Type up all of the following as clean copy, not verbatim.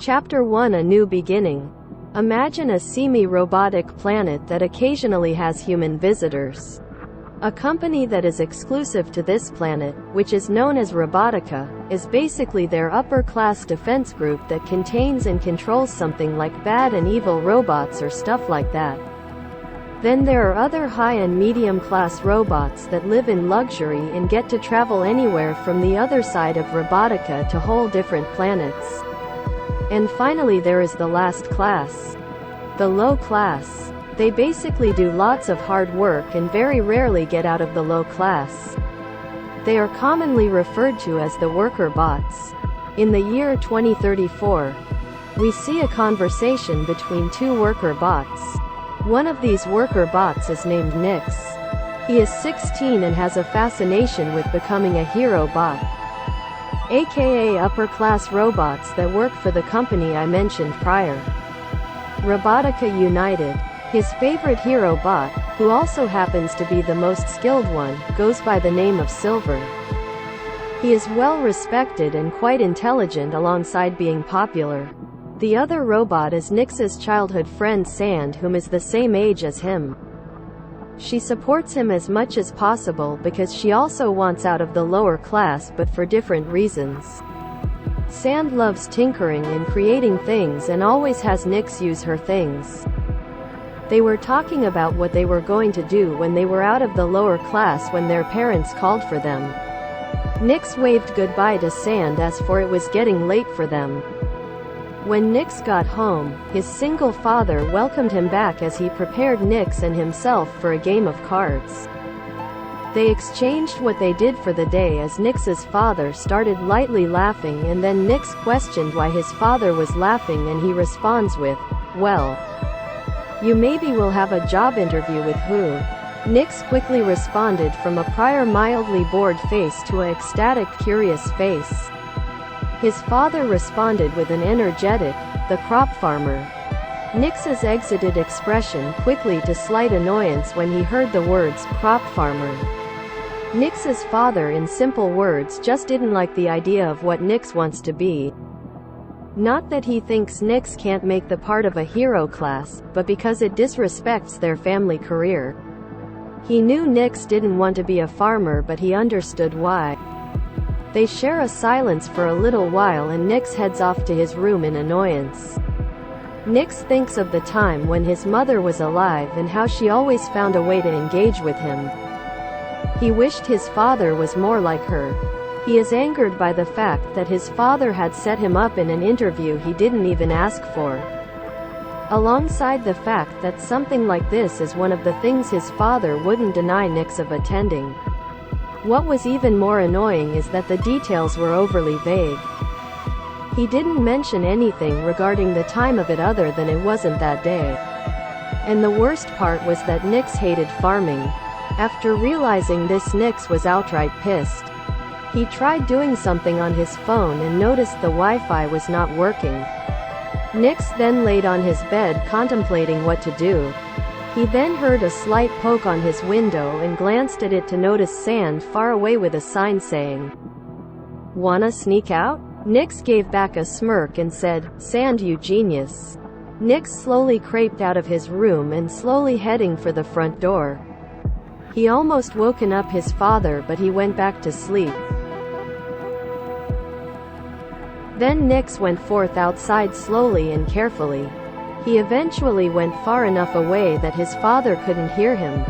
Chapter 1: A New Beginning. Imagine a semi-robotic planet that occasionally has human visitors. A company that is exclusive to this planet, which is known as Robotica, is basically their upper-class defense group that contains and controls something like bad and evil robots or stuff like that. Then there are other high and medium-class robots that live in luxury and get to travel anywhere from the other side of Robotica to whole different planets. And finally there is the last class. The low class. They basically do lots of hard work and very rarely get out of the low class. They are commonly referred to as the worker bots. In the year 2034, we see a conversation between two worker bots. One of these worker bots is named Nix. He is 16 and has a fascination with becoming a hero bot, aka upper-class robots that work for the company I mentioned prior, Robotica United. His favorite hero bot, who also happens to be the most skilled one, goes by the name of Silver. He is well respected and quite intelligent alongside being popular. The other robot is Nix's childhood friend Sand, whom is the same age as him. She supports him as much as possible because she also wants out of the lower class, but for different reasons. Sand loves tinkering and creating things and always has Nix use her things. They were talking about what they were going to do when they were out of the lower class when their parents called for them. Nix waved goodbye to Sand as for it was getting late for them. When Nix got home, his single father welcomed him back as he prepared Nix and himself for a game of cards. They exchanged what they did for the day as Nix's father started lightly laughing, and then Nix questioned why his father was laughing and he responds with, "Well, you maybe will have a job interview with who?" Nix quickly responded from a prior mildly bored face to an ecstatic curious face. His father responded with an energetic, "The crop farmer." Nix's exited expression quickly to slight annoyance when he heard the words, "crop farmer." Nix's father in simple words just didn't like the idea of what Nix wants to be. Not that he thinks Nix can't make the part of a hero class, but because it disrespects their family career. He knew Nix didn't want to be a farmer, but he understood why. They share a silence for a little while and Nix heads off to his room in annoyance. Nix thinks of the time when his mother was alive and how she always found a way to engage with him. He wished his father was more like her. He is angered by the fact that his father had set him up in an interview he didn't even ask for. Alongside the fact that something like this is one of the things his father wouldn't deny Nix of attending. What was even more annoying is that the details were overly vague. He didn't mention anything regarding the time of it other than it wasn't that day. And the worst part was that Nix hated farming. After realizing this, Nix was outright pissed. He tried doing something on his phone and noticed the Wi-Fi was not working. Nix then laid on his bed contemplating what to do. He then heard a slight poke on his window and glanced at it to notice Sand far away with a sign saying, "Wanna sneak out?" Nix gave back a smirk and said, "Sand, you genius." Nix slowly crept out of his room and slowly heading for the front door. He almost woken up his father, but he went back to sleep. Then Nix went forth outside slowly and carefully. He eventually went far enough away that his father couldn't hear him.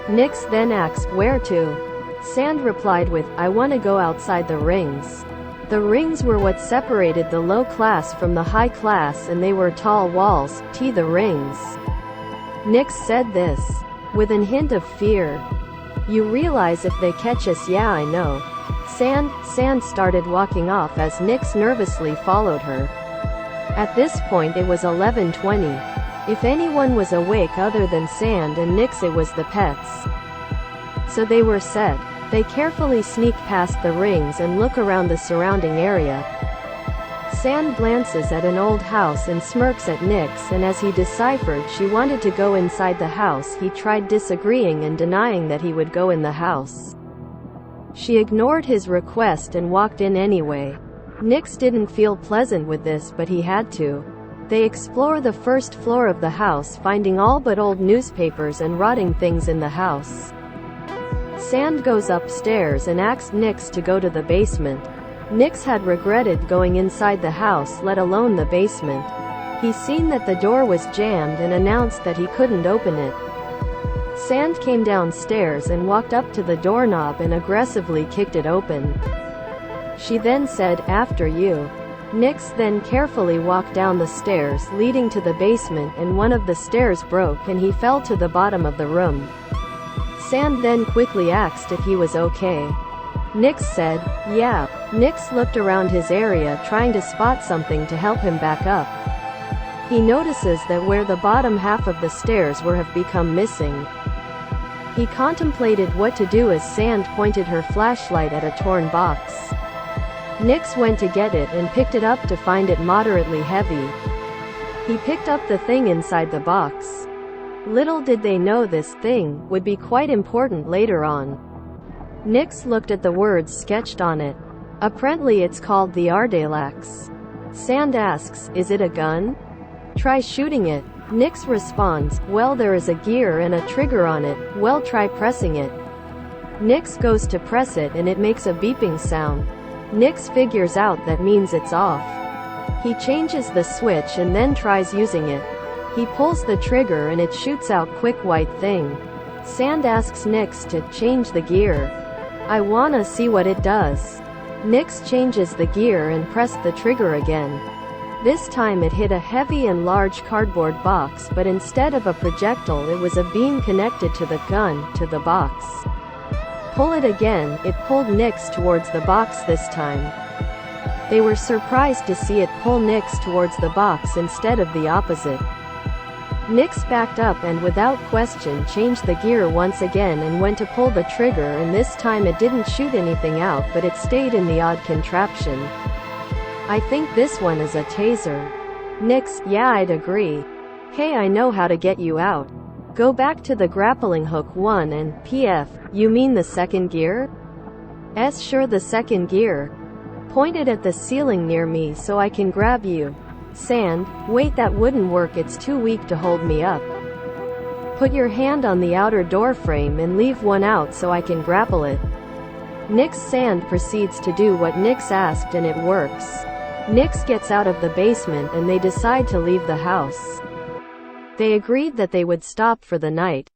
Nix then asked, "Where to?" Sand replied with, "I want to go outside the rings." The rings were what separated the low class from the high class, and they were tall walls, the rings. Nix said this with an hint of fear. "You realize if they catch us?" "Yeah, I know." Sand started walking off as Nix nervously followed her. At this point it was 11:20. If anyone was awake other than Sand and Nix, it was the pets. So they were set. They carefully sneak past the rings and look around the surrounding area. Sand glances at an old house and smirks at Nix, and as he deciphered she wanted to go inside the house, he tried disagreeing and denying that he would go in the house. She ignored his request and walked in anyway. Nix didn't feel pleasant with this, but he had to. They explore the first floor of the house, finding all but old newspapers and rotting things in the house. Sand goes upstairs and asks Nix to go to the basement. Nix had regretted going inside the house, let alone the basement. He seen that the door was jammed and announced that he couldn't open it. Sand came downstairs and walked up to the doorknob and aggressively kicked it open. She then said, "After you." Nix then carefully walked down the stairs leading to the basement, and one of the stairs broke and he fell to the bottom of the room. Sand then quickly asked if he was okay. Nix said, "Yeah." Nix looked around his area trying to spot something to help him back up. He notices that where the bottom half of the stairs were have become missing. He contemplated what to do as Sand pointed her flashlight at a torn box. Nix went to get it and picked it up to find it moderately heavy. He picked up the thing inside the box. Little did they know this thing would be quite important later on. Nix looked at the words sketched on it. Apparently it's called the Ardalax. Sand asks, "Is it a gun? Try shooting it." Nix responds, "Well, there is a gear and a trigger on it. Well, try pressing it." Nix goes to press it and it makes a beeping sound. Nix figures out that means it's off. He changes the switch and then tries using it. He pulls the trigger and it shoots out quick white thing. Sand asks Nix to change the gear. "I wanna see what it does." Nix changes the gear and pressed the trigger again. This time it hit a heavy and large cardboard box, but instead of a projectile it was a beam connected to the gun, to the box. Pull it again, it pulled Nix towards the box this time. They were surprised to see it pull Nix towards the box instead of the opposite. Nix backed up and without question changed the gear once again and went to pull the trigger, and this time it didn't shoot anything out, but it stayed in the odd contraption. "I think this one is a taser." Nix, "Yeah, I'd agree. Hey, I know how to get you out. Go back to the grappling hook one and, PF, you mean the second gear?" Sure, the second gear. Point it at the ceiling near me so I can grab you." Sand, "Wait, that wouldn't work, it's too weak to hold me up. Put your hand on the outer door frame and leave one out so I can grapple it." Nix. Sand proceeds to do what Nix asked and it works. Nix gets out of the basement and they decide to leave the house. They agreed that they would stop for the night.